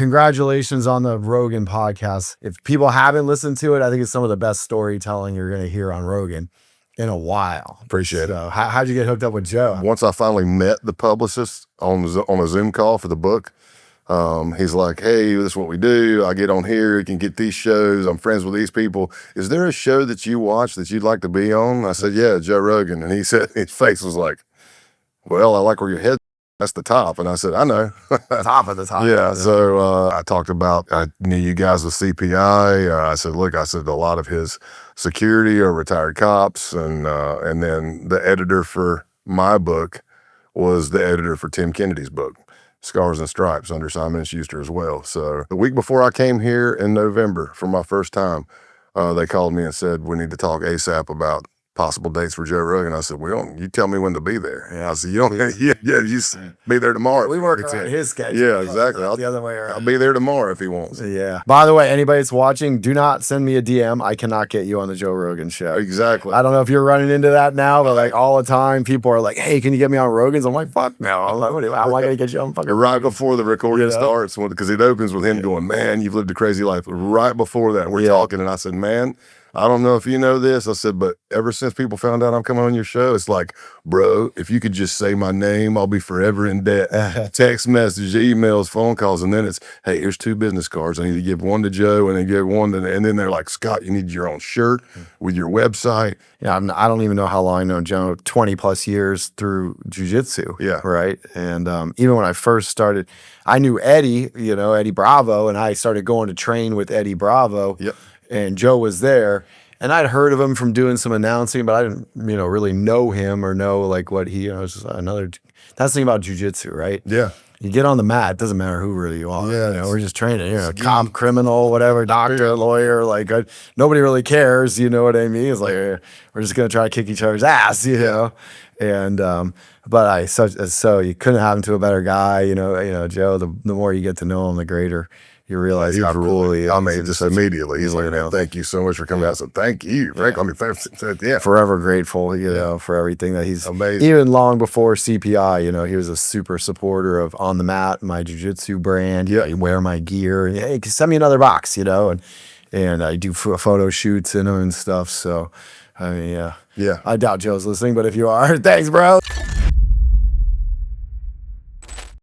congratulations on the Rogan podcast. If people haven't listened to it, I think it's some of the best storytelling you're going to hear on Rogan in a while. Appreciate it. How'd you get hooked up with Joe? Once I finally met the publicist on a Zoom call for the book, he's like, hey, this is what we do. I get on here. You can get these shows. I'm friends with these people. Is there a show that you watch that you'd like to be on? I said, yeah, Joe Rogan. And he said, his face was like, well, I like where your head. That's the top. And I said, I know. Top of the top. Yeah. So I talked about, I knew you guys with CPI. I said, look, a lot of his security are retired cops. And then the editor for my book was the editor for Tim Kennedy's book, Scars and Stripes, under Simon & Schuster as well. So the week before I came here in November for my first time, they called me and said, we need to talk ASAP about possible dates for Joe Rogan. I said, well, you tell me when to be there. Yeah. I said, you don't, you be there tomorrow. We work around his schedule. Yeah, exactly. The other way around. I'll be there tomorrow if he wants. Yeah. By the way, anybody that's watching, do not send me a DM. I cannot get you on the Joe Rogan show. Exactly. I don't know if you're running into that now, but like all the time, people are like, hey, can you get me on Rogan's? I'm like, fuck no. I'm like, how am I going to get you on fucking right before the recording starts, because it opens with him going, man, you've lived a crazy life. Right before that, we're talking, and I said, man, I don't know if you know this. I said, but ever since people found out I'm coming on your show, it's like, bro, if you could just say my name, I'll be forever in debt. Text messages, emails, phone calls, and then it's, hey, here's 2 business cards. I need to give one to Joe, and then give one to, and then they're like, Scott, you need your own shirt with your website. Yeah, I don't even know how long I know Joe, 20 plus years through jiu-jitsu. Yeah. Right. And even when I first started, I knew Eddie, Eddie Bravo, and I started going to train with Eddie Bravo. Yep. And Joe was there, and I'd heard of him from doing some announcing, but I didn't, really know him or know like what he, was just another, that's the thing about jiu-jitsu, right? Yeah. You get on the mat, it doesn't matter who really you are. Yeah. We're just training, cop, criminal, whatever, doctor, lawyer, like nobody really cares, you know what I mean? It's like, we're just going to try to kick each other's ass, know? And, but so you couldn't happen to a better guy, Joe, the more you get to know him, the greater you realize how cool he is. I mean, just immediately, he's like, thank you so much for coming out. So thank you, Frank. I mean, forever grateful, for everything that he's amazing. Even long before CPI, he was a super supporter of On the Mat, my jiu-jitsu brand. Yeah, you wear my gear. Hey, send me another box, and I do photo shoots in them and stuff. So, I mean, yeah. I doubt Joe's listening, but if you are, thanks, bro.